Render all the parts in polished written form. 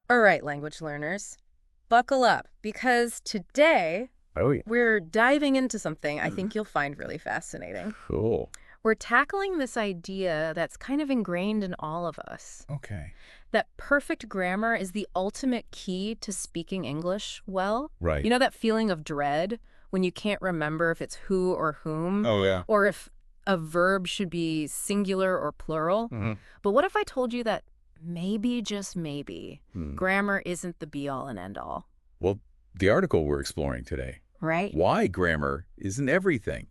All right, language learners, buckle up because today Oh, yeah. we're diving into something I think you'll find really fascinating. Cool. We're tackling this idea that's kind of ingrained in all of us, Okay. that perfect grammar is the ultimate key to speaking English well. Right. You know that feeling of dread when you can't remember if it's who or whom, Oh, yeah. or if a verb should be singular or plural? But what if I told you that maybe, just maybe, grammar isn't the be-all and end-all, Well, the article we're exploring today, right? why grammar isn't everything.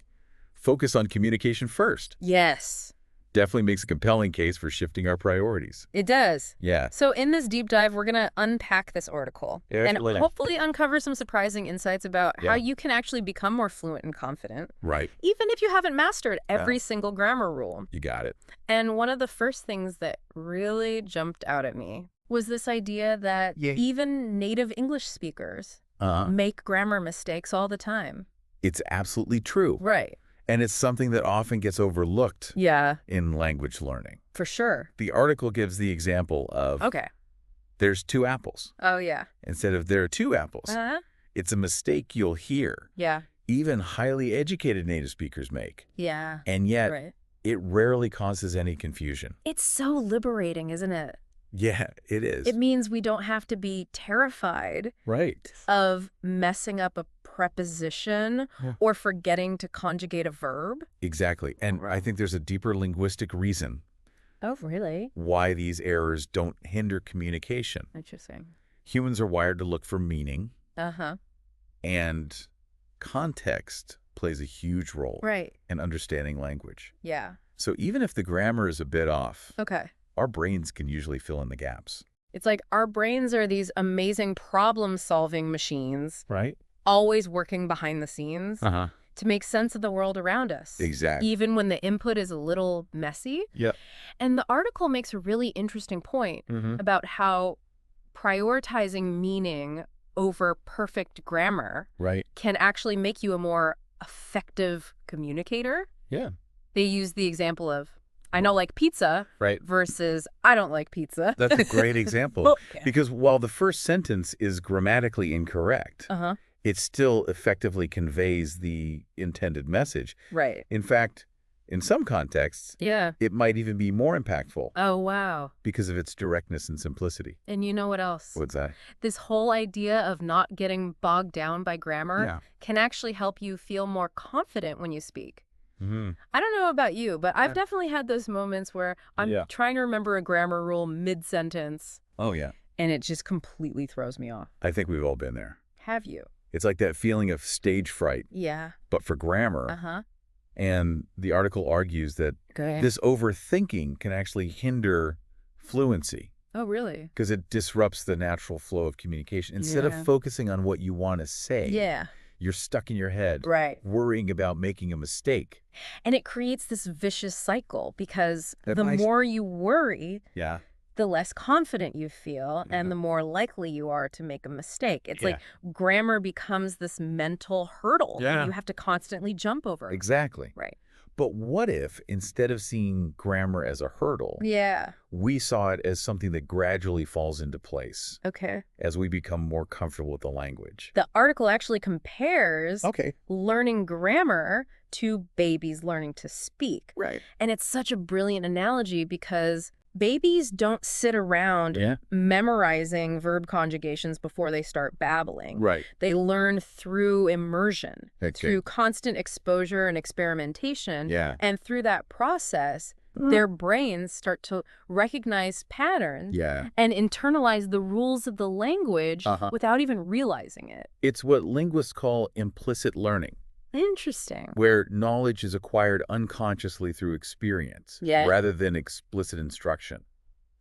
Focus on communication first. Yes, Definitely makes a compelling case for shifting our priorities. it does. Yeah. So in this deep dive, we're going to unpack this article Yeah, and absolutely. hopefully uncover some surprising insights about how Yeah. you can actually become more fluent and confident, Right. even if you haven't mastered every single grammar rule. You got it. And one of the first things that really jumped out at me was this idea that Yeah. even native English speakers make grammar mistakes all the time. It's absolutely true. Right. And it's something that often gets overlooked Yeah, in language learning. for sure. The article gives the example of Okay. there's two apples. Oh, yeah. Instead of there are two apples. Uh-huh. It's a mistake you'll hear. Yeah. Even highly educated native speakers make. Yeah. And yet, Right. it rarely causes any confusion. It's so liberating, isn't it? Yeah, it is. It means we don't have to be terrified Right. of messing up a preposition or forgetting to conjugate a verb. Exactly. And I think there's a deeper linguistic reason Oh, really? why these errors don't hinder communication. Interesting. Humans are wired to look for meaning, Uh-huh. and context plays a huge role Right. in understanding language. Yeah. So even if the grammar is a bit off, Okay. our brains can usually fill in the gaps. It's like our brains are these amazing problem-solving machines, Right? always working behind the scenes Uh-huh. to make sense of the world around us. Exactly. Even when the input is a little messy. Yep. And the article makes a really interesting point about how prioritizing meaning over perfect grammar Right. can actually make you a more effective communicator. Yeah. They use the example of, I know like pizza Right. versus I don't like pizza. That's a great example. Okay. Because while the first sentence is grammatically incorrect, Uh-huh. it still effectively conveys the intended message. Right. In fact, in some contexts, Yeah. it might even be more impactful Oh, wow. because of its directness and simplicity. And you know what else? What's that? This whole idea of not getting bogged down by grammar Yeah. can actually help you feel more confident when you speak. Mm-hmm. I don't know about you, but I've definitely had those moments where I'm Yeah. trying to remember a grammar rule mid-sentence, Oh, yeah. and it just completely throws me off. I think we've all been there. Have you? It's like that feeling of stage fright, Yeah. but for grammar. Uh-huh. And the article argues that Good. this overthinking can actually hinder fluency Oh, really? because it disrupts the natural flow of communication. Instead Yeah. of focusing on what you want to say, Yeah. you're stuck in your head, Right. worrying about making a mistake. And it creates this vicious cycle because That the might- more you worry, Yeah. the less confident you feel and the more likely you are to make a mistake. It's like grammar becomes this mental hurdle that you have to constantly jump over. Exactly. Right. But what if, instead of seeing grammar as a hurdle, Yeah. we saw it as something that gradually falls into place Okay. as we become more comfortable with the language? The article actually compares Okay. learning grammar to babies learning to speak. Right. And it's such a brilliant analogy because babies don't sit around Yeah. memorizing verb conjugations before they start babbling. Right. They learn through immersion, Okay. through constant exposure and experimentation. Yeah. And through that process, their brains start to recognize patterns Yeah. and internalize the rules of the language without even realizing it. It's what linguists call implicit learning, Interesting. where knowledge is acquired unconsciously through experience rather than explicit instruction.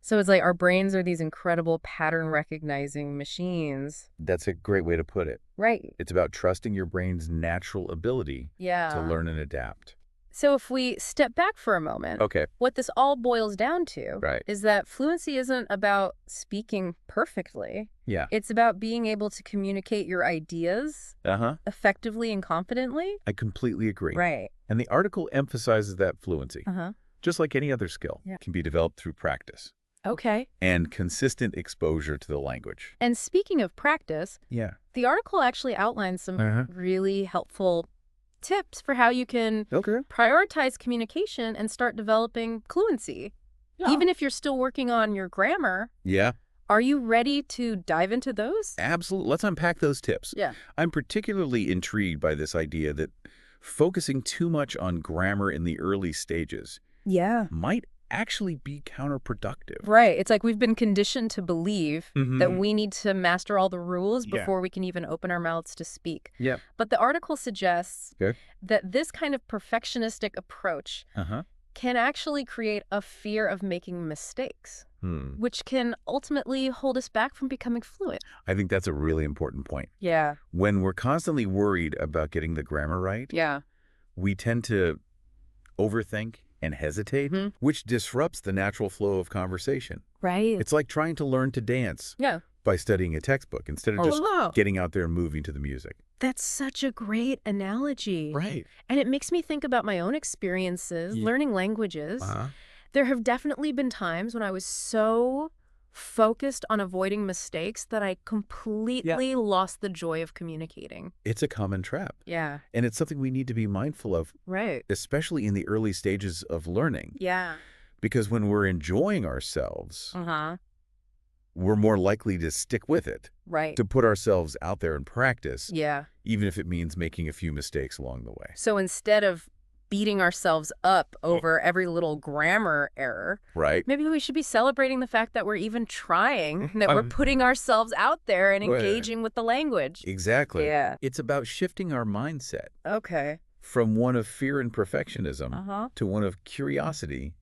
So it's like our brains are these incredible pattern recognizing machines. That's a great way to put it. Right. It's about trusting your brain's natural ability Yeah. to learn and adapt. So if we step back for a moment, Okay. what this all boils down to Right. is that fluency isn't about speaking perfectly. Yeah. It's about being able to communicate your ideas Uh-huh. effectively and confidently. I completely agree. Right. And the article emphasizes that fluency, Uh-huh. just like any other skill, Yeah. can be developed through practice. Okay. and consistent exposure to the language. And speaking of practice, Yeah. the article actually outlines some really helpful tips for how you can prioritize communication and start developing fluency. Yeah. Even if you're still working on your grammar. Yeah. Are you ready to dive into those? Absolutely. Let's unpack those tips. Yeah. I'm particularly intrigued by this idea that focusing too much on grammar in the early stages might actually be counterproductive. Right. It's like we've been conditioned to believe that we need to master all the rules before we can even open our mouths to speak. Yeah. But the article suggests that this kind of perfectionistic approach can actually create a fear of making mistakes, which can ultimately hold us back from becoming fluent. I think that's a really important point. Yeah. When we're constantly worried about getting the grammar right, we tend to overthink and hesitate, which disrupts the natural flow of conversation. Right. It's like trying to learn to dance by studying a textbook instead of just getting out there and moving to the music. That's such a great analogy. Right. And it makes me think about my own experiences learning languages. There have definitely been times when I was so focused on avoiding mistakes that I completely lost the joy of communicating. It's a common trap. Yeah. And it's something we need to be mindful of. Right. Especially in the early stages of learning. Yeah. Because when we're enjoying ourselves, we're more likely to stick with it. Right. To put ourselves out there and practice. Yeah. Even if it means making a few mistakes along the way. So instead of beating ourselves up over every little grammar error, maybe we should be celebrating the fact that we're even trying, that we're putting ourselves out there and engaging with the language. Exactly. Yeah. It's about shifting our mindset. Okay. From one of fear and perfectionism to one of curiosity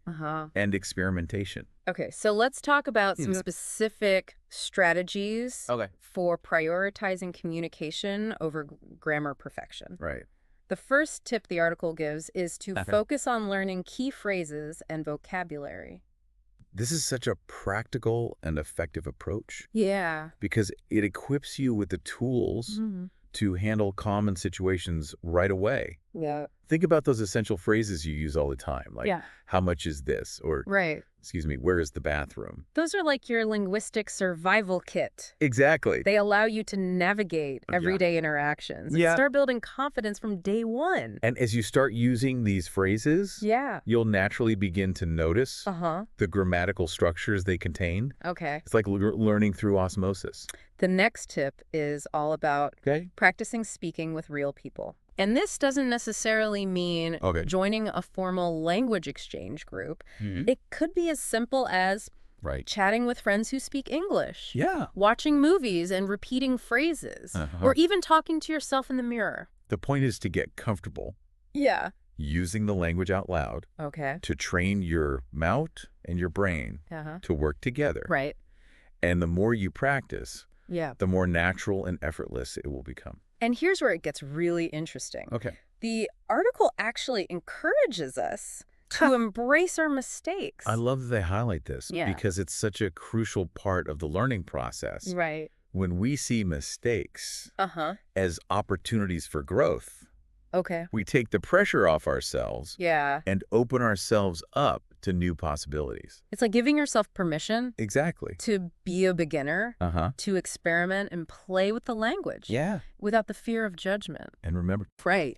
and experimentation. Okay, so let's talk about some specific strategies for prioritizing communication over grammar perfection. Right. The first tip the article gives is to focus on learning key phrases and vocabulary. This is such a practical and effective approach. Yeah. Because it equips you with the tools to handle common situations right away. Yeah. Think about those essential phrases you use all the time, like, how much is this? Or, excuse me, where is the bathroom? Those are like your linguistic survival kit. Exactly. They allow you to navigate everyday interactions and start building confidence from day one. And as you start using these phrases, you'll naturally begin to notice the grammatical structures they contain. Okay. It's like learning through osmosis. The next tip is all about practicing speaking with real people. And this doesn't necessarily mean joining a formal language exchange group. It could be as simple as chatting with friends who speak English, watching movies and repeating phrases, or even talking to yourself in the mirror. The point is to get comfortable using the language out loud to train your mouth and your brain to work together. Right. And the more you practice, the more natural and effortless it will become. And here's where it gets really interesting. Okay. The article actually encourages us to embrace our mistakes. I love that they highlight this because it's such a crucial part of the learning process. Right. When we see mistakes as opportunities for growth, we take the pressure off ourselves and open ourselves up to new possibilities. It's like giving yourself permission to be a beginner, to experiment and play with the language without the fear of judgment. And remember,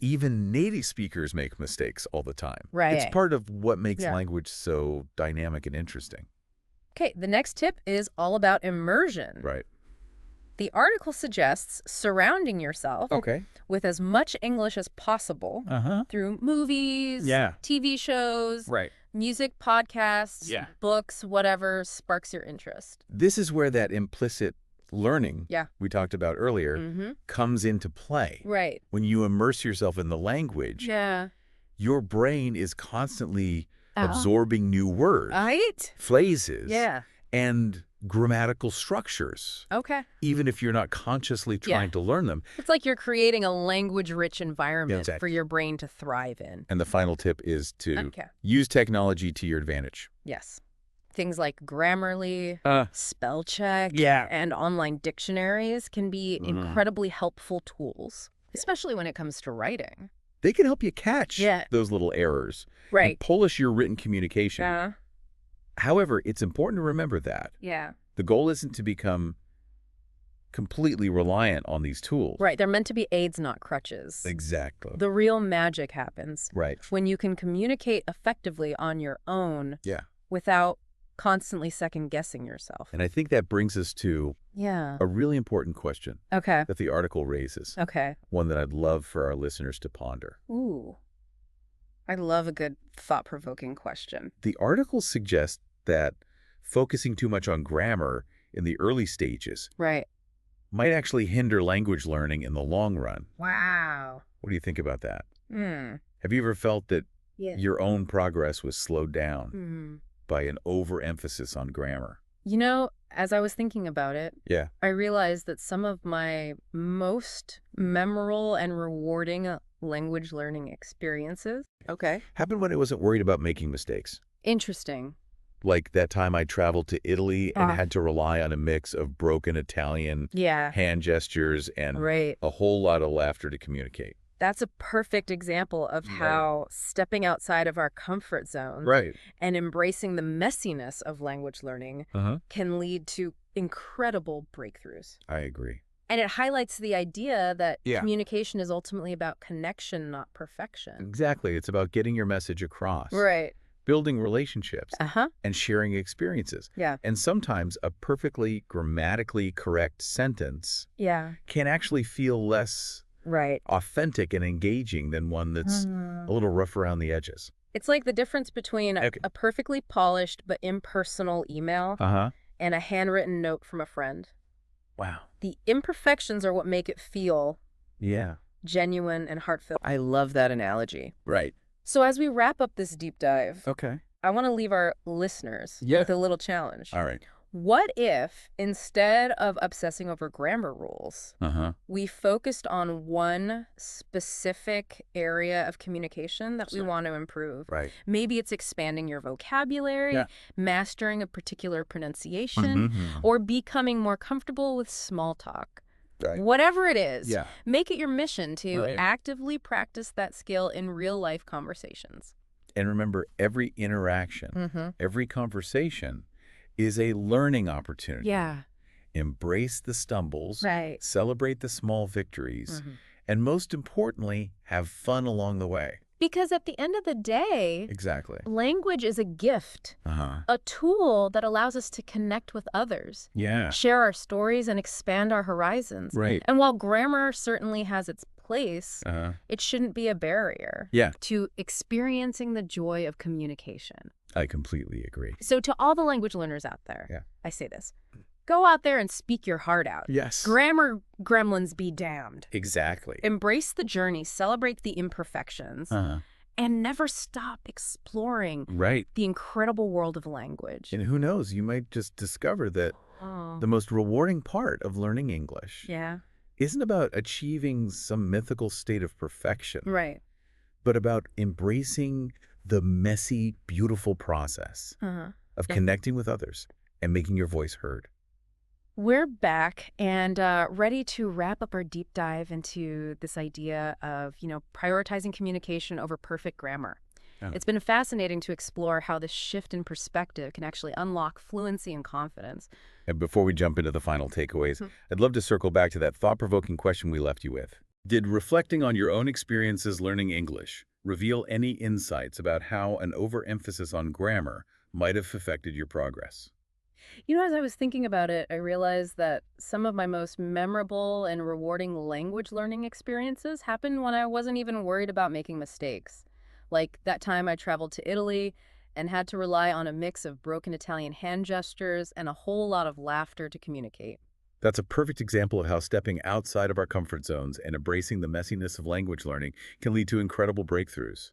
even native speakers make mistakes all the time. It's part of what makes language so dynamic and interesting. Okay, the next tip is all about immersion. The article suggests surrounding yourself with as much English as possible through movies, TV shows, music, podcasts, books, whatever sparks your interest. This is where that implicit learning we talked about earlier comes into play. When you immerse yourself in the language, your brain is constantly absorbing new words, phrases, and grammatical structures. Even if you're not consciously trying to learn them. It's like you're creating a language-rich environment for your brain to thrive in. And the final tip is to use technology to your advantage. Yes. Things like Grammarly, spell check, and online dictionaries can be incredibly helpful tools, especially when it comes to writing. They can help you catch those little errors and polish your written communication. However, it's important to remember that. Yeah. The goal isn't to become completely reliant on these tools. Right. They're meant to be aids, not crutches. Exactly. The real magic happens when you can communicate effectively on your own without constantly second-guessing yourself. And I think that brings us to a really important question that the article raises. One that I'd love for our listeners to ponder. Ooh. I love a good thought-provoking question. The article suggests that focusing too much on grammar in the early stages might actually hinder language learning in the long run. Wow. What do you think about that? Have you ever felt that your own progress was slowed down by an overemphasis on grammar? You know, as I was thinking about it, I realized that some of my most memorable and rewarding language learning experiences happened when I wasn't worried about making mistakes. Interesting. Like that time I traveled to Italy and had to rely on a mix of broken Italian hand gestures and a whole lot of laughter to communicate. That's a perfect example of how stepping outside of our comfort zones and embracing the messiness of language learning can lead to incredible breakthroughs. I agree. And it highlights the idea that communication is ultimately about connection, not perfection. Exactly. It's about getting your message across. Building relationships and sharing experiences. And sometimes a perfectly grammatically correct sentence can actually feel less authentic and engaging than one that's a little rough around the edges. It's like the difference between a perfectly polished but impersonal email and a handwritten note from a friend. Wow. The imperfections are what make it feel genuine and heartfelt. I love that analogy. So as we wrap up this deep dive, I want to leave our listeners with a little challenge. All right. What if, instead of obsessing over grammar rules, we focused on one specific area of communication that we want to improve? Maybe it's expanding your vocabulary, mastering a particular pronunciation, or becoming more comfortable with small talk. Whatever it is, make it your mission to actively practice that skill in real-life conversations. And remember, every interaction, every conversation is a learning opportunity. Embrace the stumbles, celebrate the small victories, and most importantly, have fun along the way. Because at the end of the day, language is a gift, a tool that allows us to connect with others, share our stories, and expand our horizons. And while grammar certainly has its place, it shouldn't be a barrier to experiencing the joy of communication. I completely agree. So to all the language learners out there, I say this. Go out there and speak your heart out. Grammar gremlins be damned. Exactly. Embrace the journey, celebrate the imperfections, and never stop exploring the incredible world of language. And who knows, you might just discover that the most rewarding part of learning English isn't about achieving some mythical state of perfection, but about embracing the messy, beautiful process of connecting with others and making your voice heard. We're back and ready to wrap up our deep dive into this idea of, prioritizing communication over perfect grammar. It's been fascinating to explore how this shift in perspective can actually unlock fluency and confidence. And before we jump into the final takeaways, I'd love to circle back to that thought-provoking question we left you with. Did reflecting on your own experiences learning English reveal any insights about how an overemphasis on grammar might have affected your progress? As I was thinking about it, I realized that some of my most memorable and rewarding language learning experiences happened when I wasn't even worried about making mistakes. Like that time I traveled to Italy and had to rely on a mix of broken Italian hand gestures and a whole lot of laughter to communicate. That's a perfect example of how stepping outside of our comfort zones and embracing the messiness of language learning can lead to incredible breakthroughs.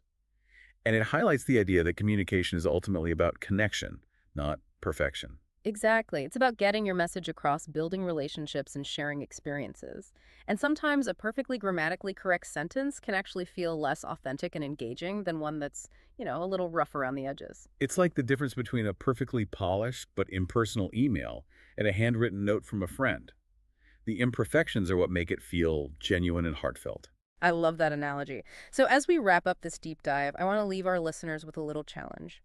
And it highlights the idea that communication is ultimately about connection, not perfection. Exactly. It's about getting your message across, building relationships, and sharing experiences. And sometimes a perfectly grammatically correct sentence can actually feel less authentic and engaging than one that's, a little rough around the edges. It's like the difference between a perfectly polished but impersonal email and a handwritten note from a friend. The imperfections are what make it feel genuine and heartfelt. I love that analogy. So as we wrap up this deep dive, I want to leave our listeners with a little challenge.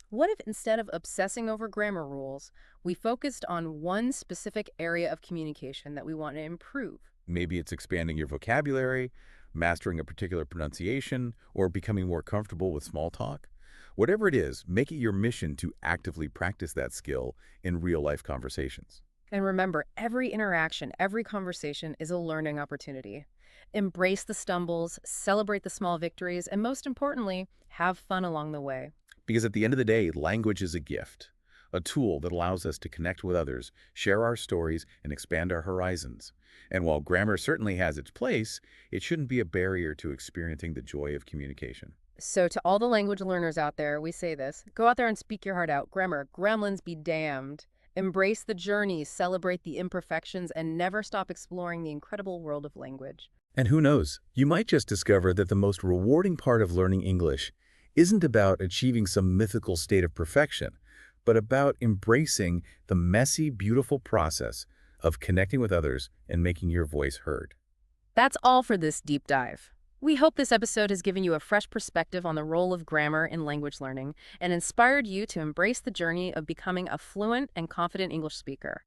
What if instead of obsessing over grammar rules, we focused on one specific area of communication that we want to improve? Maybe it's expanding your vocabulary, mastering a particular pronunciation, or becoming more comfortable with small talk. Whatever it is, make it your mission to actively practice that skill in real-life conversations. And remember, every interaction, every conversation is a learning opportunity. Embrace the stumbles, celebrate the small victories, and most importantly, have fun along the way. Because at the end of the day, language is a gift, a tool that allows us to connect with others, share our stories, and expand our horizons. And while grammar certainly has its place, it shouldn't be a barrier to experiencing the joy of communication. So to all the language learners out there, we say this: go out there and speak your heart out. Grammar, gremlins be damned. Embrace the journey, celebrate the imperfections, and never stop exploring the incredible world of language. And who knows, you might just discover that the most rewarding part of learning English isn't about achieving some mythical state of perfection, but about embracing the messy, beautiful process of connecting with others and making your voice heard. That's all for this deep dive. We hope this episode has given you a fresh perspective on the role of grammar in language learning and inspired you to embrace the journey of becoming a fluent and confident English speaker.